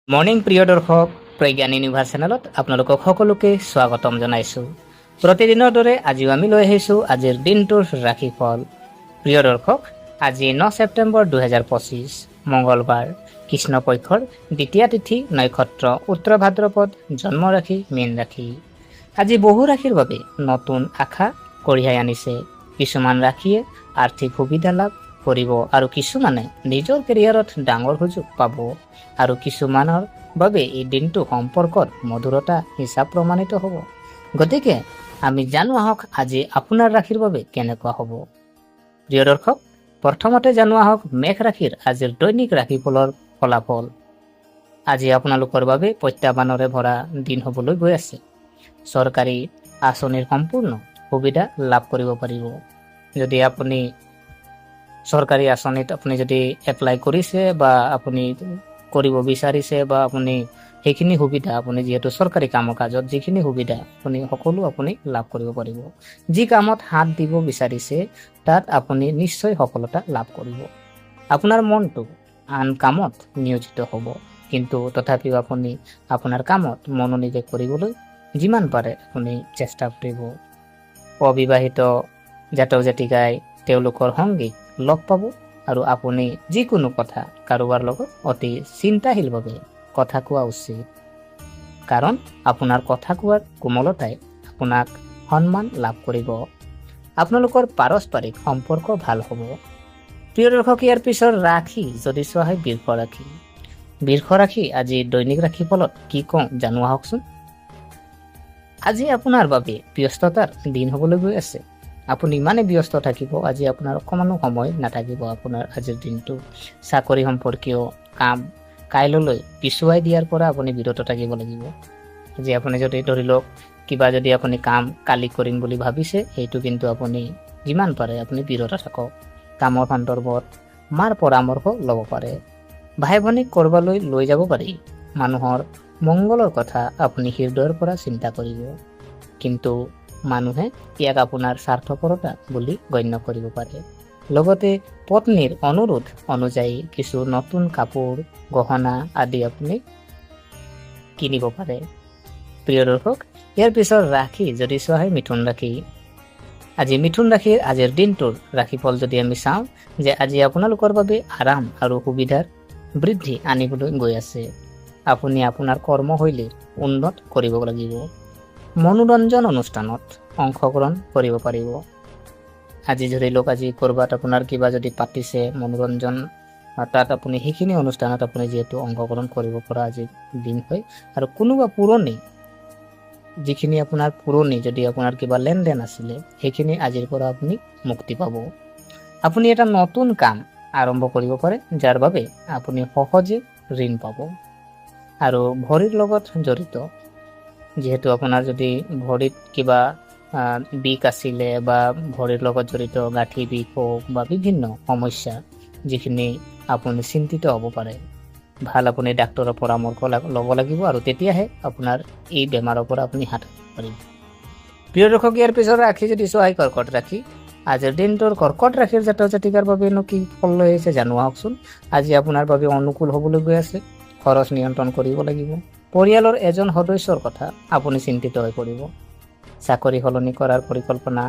Morning প্ৰিয় দৰ্শক, Pragyan universe চেনেলত আপোনালোকক সকলোকে স্বাগতম জনাইছোঁ। প্ৰতিদিনৰ দৰে আজিও আমি লৈ আহিছোঁ আজিৰ দিনটোৰ ৰাশিফল। প্ৰিয় দৰ্শক, আজি 9 ছেপ্টেম্বৰ 2025 মঙলবাৰ, কৃষ্ণপক্ষৰ দ্বিতীয়া তিথি, নক্ষত্ৰ উত্তৰ ভাদ্ৰপদ, জন্ম ৰাশি মীন ৰাশি। আজি বহু ৰাশিৰ বাবে নতুন আশা কঢ়িয়াই আনিছে। কিছুমান ৰাশিয়ে আৰ্থিক সুবিধা লাভ কৰিব আৰু কিছুমানে নিজৰ কেৰিয়াৰত ডাঙৰ সুযোগ পাব আৰু কিছুমানৰ বাবে এই দিনটো সম্পৰ্কত মধুৰতা হিচাপ প্ৰমাণিত হ'ব। গতিকে আমি জানো আহক আজি আপোনাৰ ৰাশিৰ বাবে কেনেকুৱা হ'ব। প্ৰিয় দৰ্শক, প্ৰথমতে জানো আহক মেঘ ৰাশিৰ আজিৰ দৈনিক ৰাশিফলৰ ফলাফল। আজি আপোনালোকৰ বাবে প্ৰত্যাহ্বানৰে ভৰা দিন হ'বলৈ গৈ আছে। চৰকাৰী আঁচনিৰ সম্পূৰ্ণ সুবিধা লাভ কৰিব পাৰিব। যদি আপুনি চৰকাৰী আঁচনিত আপুনি যদি এপ্লাই কৰিছে বা আপুনি কৰিব বিচাৰিছে বা আপুনি সেইখিনি সুবিধা আপুনি যিহেতু চৰকাৰী কামৰ কাজত যিখিনি সুবিধা আপুনি সকলো আপুনি লাভ কৰিব পাৰিব। যি কামত হাত দিব বিচাৰিছে তাত আপুনি নিশ্চয় সফলতা লাভ কৰিব। আপোনাৰ মনটো আন কামত নিয়োজিত হ'ব, কিন্তু তথাপিও আপুনি আপোনাৰ কামত মনোনিৱেশ কৰিবলৈ যিমান পাৰে আপুনি চেষ্টা কৰিব। অবিবাহিত জাতক জাতিকাই তেওঁলোকৰ সংগীক লগ পাব আৰু আপুনি যিকোনো কথা কাৰোবাৰ লগত অতি চিন্তাশীলভাৱে কথা কোৱা উচিত, কাৰণ আপোনাৰ কথা কোৱাৰ কোমলতাই আপোনাক সন্মান লাভ কৰিব। আপোনালোকৰ পাৰস্পৰিক সম্পৰ্ক ভাল হ'ব। প্ৰিয় দৰ্শক, ইয়াৰ পিছৰ ৰাশি যদি চোৱা হয় বৃষ ৰাশি। বৃষ ৰাশি আজি দৈনিক ৰাশিফলত কি কওঁ জানো আহকচোন। আজি আপোনাৰ বাবে ব্যস্ততাৰ দিন হ'বলৈ গৈ আছে। আপুনি ইমানেই ব্যস্ত থাকিব, আজি আপোনাৰ অকণমানো সময় নাথাকিব। আপোনাৰ আজিৰ দিনটো চাকৰি সম্পৰ্কীয় কাম কাইলৈ পিছুৱাই দিয়াৰ পৰা আপুনি বিৰত থাকিব লাগিব। আজি আপুনি যদি ধৰি লওক কিবা যদি আপুনি কাম কালি কৰিম বুলি ভাবিছে, সেইটো কিন্তু আপুনি যিমান পাৰে আপুনি বিৰত থাকক। কামৰ সন্দৰ্ভত মাৰ পৰামৰ্শ ল'ব পাৰে। ভাই ভনীক ক'ৰবালৈ লৈ যাব পাৰি। মানুহৰ মংগলৰ কথা আপুনি হৃদয়ৰ পৰা চিন্তা কৰিব, কিন্তু মানুহে ইয়াক আপোনাৰ স্বাৰ্থপৰতা বুলি গণ্য কৰিব পাৰে। লগতে পত্নীৰ অনুৰোধ অনুযায়ী কিছু নতুন কাপোৰ গহনা আদি আপুনি কিনিব পাৰে। প্ৰিয় দৰ্শক, ইয়াৰ পিছৰ ৰাশি যদি চোৱা হয় মিথুন ৰাশি। আজি মিথুন ৰাশিৰ আজিৰ দিনটোৰ ৰাশিফল যদি আমি চাওঁ, যে আজি আপোনালোকৰ বাবে আৰাম আৰু সুবিধাৰ বৃদ্ধি আনিবলৈ গৈ আছে। আপুনি আপোনাৰ কৰ্মশৈলী উন্নত কৰিব লাগিব। মনোৰঞ্জন অনুষ্ঠানত অংশগ্ৰহণ কৰিব পাৰিব। আজি ধৰি লওক আজি ক'ৰবাত আপোনাৰ কিবা যদি পাতিছে মনোৰঞ্জন, তাত আপুনি সেইখিনি অনুষ্ঠানত আপুনি যিহেতু অংশগ্ৰহণ কৰিব পৰা আজি দিন হয়। আৰু কোনোবা পুৰণি যিখিনি আপোনাৰ পুৰণি যদি আপোনাৰ কিবা লেনদেন আছিলে সেইখিনি আজিৰ পৰা আপুনি মুক্তি পাব। আপুনি এটা নতুন কাম আৰম্ভ কৰিব পাৰে, যাৰ বাবে আপুনি সহজে ঋণ পাব। আৰু ভৰিৰ লগত জড়িত, যিহেতু আপোনাৰ যদি ভৰিত কিবা বিষ আছিলে বা ভৰিৰ লগত জড়িত গাঁঠি বিষ হওক বা বিভিন্ন সমস্যা যিখিনি আপুনি চিন্তিত হ'ব পাৰে, ভাল আপুনি ডাক্তৰৰ পৰামৰ্শ ল'ব লাগিব আৰু তেতিয়াহে আপোনাৰ এই বেমাৰৰ পৰা আপুনি হাত সাৰিব পাৰিব। প্ৰিয় দৰ্শক, ইয়াৰ পিছত ৰাশি যদি চোৱা হয় কৰ্কট ৰাশি। আজিৰ দিনটোৰ কৰ্কট ৰাশিৰ জাতক জাতিকাৰ বাবেনো কি ফল লৈ আহিছে জানো আহকচোন। আজি আপোনাৰ বাবে অনুকূল হ'বলৈ গৈ আছে। খৰচ নিয়ন্ত্ৰণ কৰিব লাগিব। পৰিয়ালৰ এজন সদস্যৰ কথা আপুনি চিন্তিত হৈ পৰিব। চাকৰি সলনি কৰাৰ পৰিকল্পনা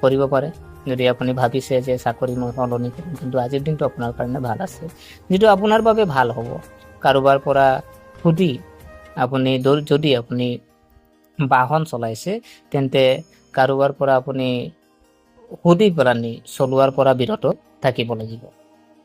কৰিব পাৰে। যদি আপুনি ভাবিছে যে চাকৰি মই সলনি কৰিম, কিন্তু আজিৰ দিনটো আপোনাৰ কাৰণে ভাল আছে, যিটো আপোনাৰ বাবে ভাল হ'ব। কাৰোবাৰ পৰা সুধি আপুনি যদি আপুনি বাহন চলাইছে, তেন্তে কাৰোবাৰ পৰা আপুনি সুধি পেলানি চলোৱাৰ পৰা বিৰত থাকিব লাগিব।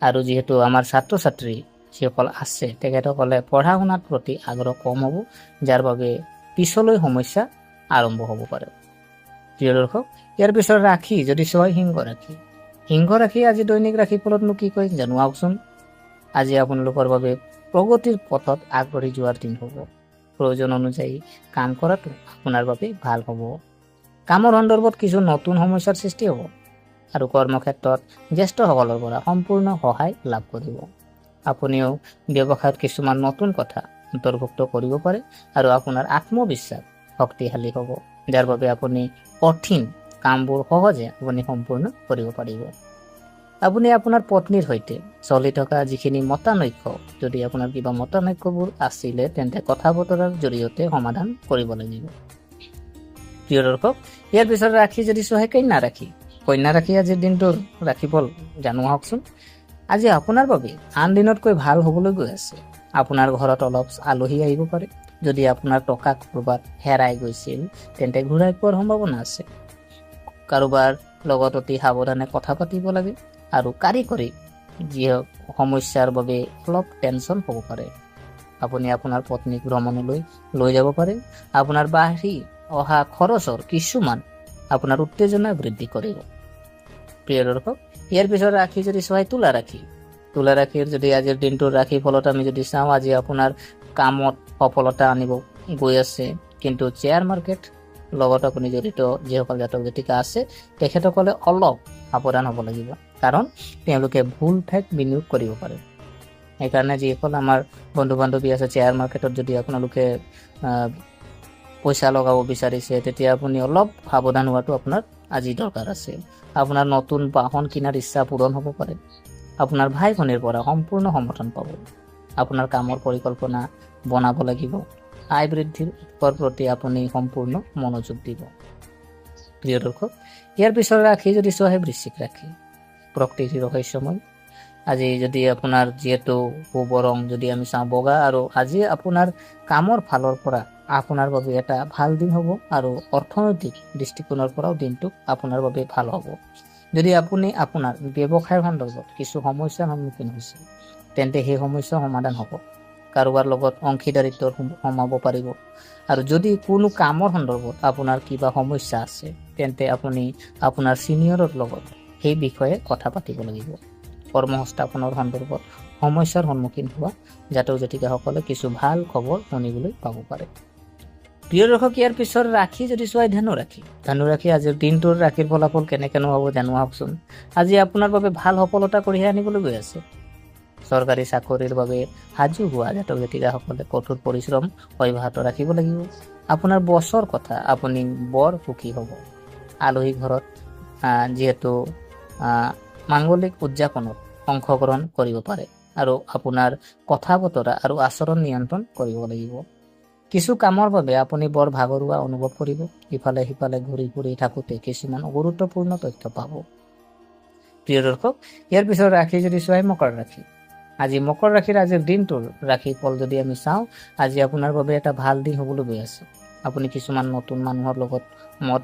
আৰু যিহেতু আমাৰ ছাত্ৰ ছাত্ৰী যিসকল আছে তেখেতসকলে পঢ়া শুনাৰ প্ৰতি আগ্ৰহ কম হ'ব, যাৰ বাবে পিছলৈ সমস্যা আৰম্ভ হ'ব পাৰে। প্ৰিয় দৰ্শক, ইয়াৰ পিছত ৰাশি যদি চোৱা সিংহ ৰাশি। সিংহ ৰাশি আজি দৈনিক ৰাশিফলতনো কি কয় জানো আহকচোন। আজি আপোনালোকৰ বাবে প্ৰগতিৰ পথত আগবাঢ়ি যোৱাৰ দিন হ'ব। প্ৰয়োজন অনুযায়ী কাম কৰাটো আপোনাৰ বাবে ভাল হ'ব। কামৰ সন্দৰ্ভত কিছু নতুন সমস্যাৰ সৃষ্টি হ'ব আৰু কৰ্মক্ষেত্ৰত জ্যেষ্ঠসকলৰ পৰা সম্পূৰ্ণ সহায় লাভ কৰিব। আপুনিও ব্যৱসায়ত কিছুমান নতুন কথা অন্তৰ্ভুক্ত কৰিব পাৰে আৰু আপোনাৰ আত্মবিশ্বাস শক্তিশালী হ'ব, যাৰ বাবে আপুনি কঠিন কামবোৰ সহজে আপুনি সম্পূৰ্ণ কৰিব পাৰিব। আপুনি আপোনাৰ পত্নীৰ সৈতে চলি থকা যিখিনি মতানৈক্য, যদি আপোনাৰ কিবা মতানৈক্যবোৰ আছিলে তেন্তে কথা বতৰাৰ জৰিয়তে সমাধান কৰিব লাগিব। প্ৰিয় দৰ্শক, ইয়াৰ পিছত ৰাখি যদি চোৱাই কন্যা ৰাখি আজিৰ দিনটোৰ ৰাশিফল জানো আহকচোন। আজি আপোনাৰ বাবে আন দিনতকৈ ভাল হ'বলৈ গৈ আছে। আপোনাৰ ঘৰত অলপ আলহী আহিব পাৰে। যদি আপোনাৰ টকা ক'ৰবাত হেৰাই গৈছিল তেন্তে ঘূৰাই পোৱাৰ সম্ভাৱনা আছে। কাৰোবাৰ লগত অতি সাৱধানে কথা পাতিব লাগে আৰু কাৰিকৰী যি সমস্যাৰ বাবে অলপ টেনচন হ'ব পাৰে। আপুনি আপোনাৰ পত্নীক ভ্ৰমণলৈ লৈ যাব পাৰে। আপোনাৰ বাঢ়ি অহা খৰচৰ কিছুমান আপোনাৰ উত্তেজনা বৃদ্ধি কৰিব। প্ৰিয় দৰ্শক, ইয়াৰ পিছত ৰাখি যদি চোৱাই তুলা ৰাশিৰ যদি আজিৰ দিনটোৰ ৰাশি ফলত আমি যদি চাওঁ, আজি আপোনাৰ কামত সফলতা আনিব গৈ আছে। কিন্তু শ্বেয়াৰ মাৰ্কেট লগত আপুনি জড়িত যিসকল জাতক জাতিকা আছে তেখেতসকলে অলপ সাৱধান হ'ব লাগিব, কাৰণ তেওঁলোকে ভুল ঠাইত বিনিয়োগ কৰিব পাৰে। সেইকাৰণে যিসকল আমাৰ বন্ধু বান্ধৱী আছে শ্বেয়াৰ মাৰ্কেটত যদি আপোনালোকে পইচা লগাব বিচাৰিছে তেতিয়া আপুনি অলপ সাৱধান হোৱাটো আপোনাৰ আজি দৰকাৰ আছে। আপোনাৰ নতুন বাহন কিনাৰ ইচ্ছা পূৰণ হ'ব পাৰে। আপোনাৰ ভাই ভনীৰ পৰা সম্পূৰ্ণ সমৰ্থন পাব। আপোনাৰ কামৰ পৰিকল্পনা বনাব লাগিব। আয় বৃদ্ধিৰ প্ৰতি আপুনি সম্পূৰ্ণ মনোযোগ দিব। প্ৰিয় দৰ্শক, ইয়াৰ পিছত ৰাখি যদি চোৱা বৃশ্চিক ৰাশি, প্ৰকৃতিৰ ৰহস্যময়। আজি যদি আপোনাৰ যিহেতু শুভ ৰং যদি আমি চাওঁ বগা, আৰু আজি আপোনাৰ কামৰ ফালৰ পৰা আপোনাৰ বাবে এটা ভাল দিন হ'ব আৰু অৰ্থনৈতিক দৃষ্টিকোণৰ পৰাও দিনটো আপোনাৰ বাবে ভাল হ'ব। যদি আপুনি আপোনাৰ ব্যৱসায়ৰ সন্দৰ্ভত কিছু সমস্যাৰ সন্মুখীন হৈছে তেন্তে সেই সমস্যা সমাধান হ'ব। কাৰোবাৰ লগত অংশীদাৰিত্ব সোমাব পাৰিব। আৰু যদি কোনো কামৰ সন্দৰ্ভত আপোনাৰ কিবা সমস্যা আছে তেন্তে আপুনি আপোনাৰ ছিনিয়ৰৰ লগত সেই বিষয়ে কথা পাতিব লাগিব। কৰ্মসংস্থাপনৰ সন্দৰ্ভত সমস্যাৰ সন্মুখীন হোৱা জাতক জাতিকাসকলে কিছু ভাল খবৰ শুনিবলৈ পাব পাৰে। প্ৰিয় দৰ্শক, ইয়াৰ পিছত ৰাখি যদি চোৱাই ধনু ৰাশি আজিৰ দিনটোৰ ৰাশিৰ ফলাফল কেনেকেনো হ'ব জানো আহকচোন। আজি আপোনাৰ বাবে ভাল সফলতা কঢ়িয়াই আনিবলৈ গৈ আছে। চৰকাৰী চাকৰিৰ বাবে সাজু হোৱা জাতক জাতিকাসকলে কঠোৰ পৰিশ্ৰম অব্যাহত ৰাখিব লাগিব। আপোনাৰ বছৰ কথা আপুনি বৰ সুখী হ'ব। আলহী ঘৰত যিহেতু মাংগলিক উদযাপনত অংশগ্ৰহণ কৰিব পাৰে আৰু আপোনাৰ কথা বতৰা আৰু আচৰণ নিয়ন্ত্ৰণ কৰিব লাগিব। কিছু কামৰ বাবে আপুনি বৰ ভাগৰুৱা অনুভৱ কৰিব। ইফালে সিফালে ঘূৰি ফুৰি থাকোঁতে কিছুমান গুৰুত্বপূৰ্ণ তথ্য পাব। প্ৰিয় দৰ্শক, ইয়াৰ পিছত ৰাশি যদি চোৱাই মকৰ ৰাশি। আজি মকৰ ৰাশিৰ আজিৰ দিনটোৰ ৰাশিফল যদি আমি চাওঁ, আজি আপোনাৰ বাবে এটা ভাল দিন হ'বলৈ গৈ আছে। আপুনি কিছুমান নতুন মানুহৰ লগত মত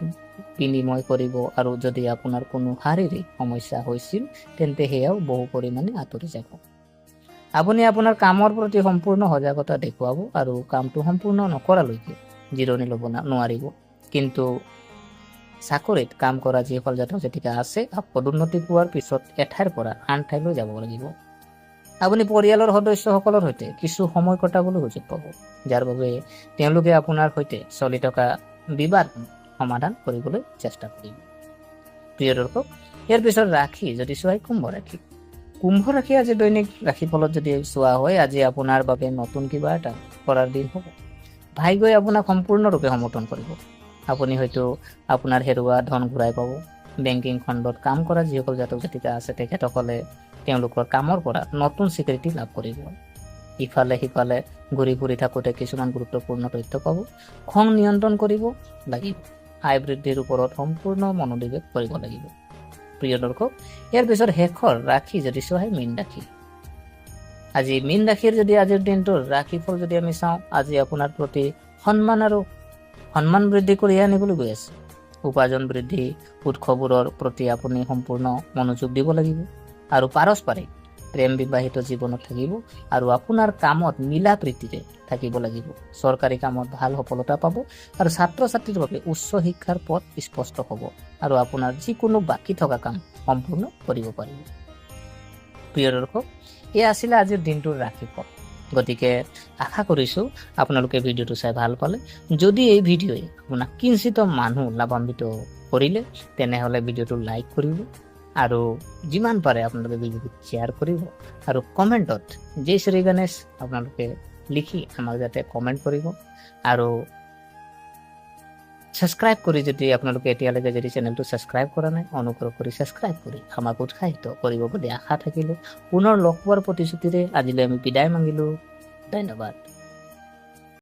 বিনিময় কৰিব, আৰু যদি আপোনাৰ কোনো শাৰীৰিক সমস্যা হৈছিল তেন্তে সেয়াও বহু পৰিমাণে আঁতৰি যাব। আপুনি আপোনাৰ কামৰ প্ৰতি সম্পূৰ্ণ সজাগতা দেখুৱাব আৰু কামটো সম্পূৰ্ণ নকৰালৈকে জিৰণি ল'ব নোৱাৰিব। কিন্তু চাকৰিত কাম কৰা যিসকল জাতক জাতিকা আছে পদোন্নতি পোৱাৰ পিছত এঠাইৰ পৰা আন ঠাইলৈ যাব লাগিব। আপুনি পৰিয়ালৰ সদস্যসকলৰ সৈতে কিছু সময় কটাবলৈ সুযোগ পাব, যাৰ বাবে তেওঁলোকে আপোনাৰ সৈতে চলি থকা বিবাদ সমাধান কৰিবলৈ চেষ্টা কৰিব। প্ৰিয় দৰ্শক, ইয়াৰ পিছত ৰাশি যদি চোৱাই কুম্ভ ৰাশি আজি দৈনিক ৰাশিফলত যদি চোৱা হয়, আজি আপোনাৰ বাবে নতুন কিবা এটা কৰাৰ দিন হ'ব। ভাগ্যই আপোনাক সম্পূৰ্ণৰূপে সমৰ্থন কৰিব। আপুনি হয়তো আপোনাৰ হেৰুৱা ধন ঘূৰাই পাব। বেংকিং খণ্ডত কাম কৰা যিসকল জাতক জাতিকা আছে তেখেতসকলে তেওঁলোকৰ কামৰ পৰা নতুন স্বীকৃতি লাভ কৰিব। ইফালে সিফালে ঘূৰি ফুৰি থাকোঁতে কিছুমান গুৰুত্বপূৰ্ণ তথ্য পাব। খং নিয়ন্ত্ৰণ কৰিব লাগিব। আয় বৃদ্ধিৰ ওপৰত সম্পূৰ্ণ মনোনিৱেশ কৰিব লাগিব। প্ৰিয় দৰ্শক, ইয়াৰ পিছত শেষৰ ৰাশি যদি চোৱা হয় মীন ৰাশি। আজি মীন ৰাশিৰ যদি আজিৰ দিনটোৰ ৰাশিফল যদি আমি চাওঁ, আজি আপোনাৰ প্ৰতি সন্মান বৃদ্ধি কৰি আনিবলৈ গৈ আছে। উপাৰ্জন বৃদ্ধি উৎসবোৰৰ প্ৰতি আপুনি সম্পূৰ্ণ মনোযোগ দিব লাগিব। আৰু পাৰস্পৰিক প্ৰেম বিবাহিত জীৱনত থাকিব আৰু আপোনাৰ কামত মিলা প্ৰীতিৰে থাকিব লাগিব। চৰকাৰী কামত ভাল সফলতা পাব আৰু ছাত্ৰ ছাত্ৰীৰ বাবে উচ্চ শিক্ষাৰ পথ স্পষ্ট হ'ব আৰু আপোনাৰ যিকোনো বাকী থকা কাম সম্পূৰ্ণ কৰিব পাৰিব। প্ৰিয় দৰ্শক, এয়া আছিলে আজিৰ দিনটোৰ ৰাশিফল। গতিকে আশা কৰিছোঁ আপোনালোকে ভিডিঅ'টো চাই ভাল পালে। যদি এই ভিডিঅ'ই আপোনাক কিঞ্চিত মানুহ লাভান্বিত কৰিলে তেনেহ'লে ভিডিঅ'টো লাইক কৰিব আৰু যিমান পাৰে আপোনালোকে ভিডিঅ'টো শ্বেয়াৰ কৰিব আৰু কমেণ্টত জয় শ্ৰী গণেশ আপোনালোকে লিখি আমাক যাতে কমেণ্ট কৰিব আৰু ছাবস্ক্ৰাইব কৰি যদি আপোনালোকে এতিয়ালৈকে যদি চেনেলটো ছাবস্ক্ৰাইব কৰা নাই অনুগ্ৰহ কৰি ছাবস্ক্ৰাইব কৰি আমাক উৎসাহিত কৰিব বুলি আশা থাকিলে পুনৰ লগ পোৱাৰ প্ৰতিশ্ৰুতিৰে আজিলৈ আমি বিদায় মাগিলোঁ। ধন্যবাদ।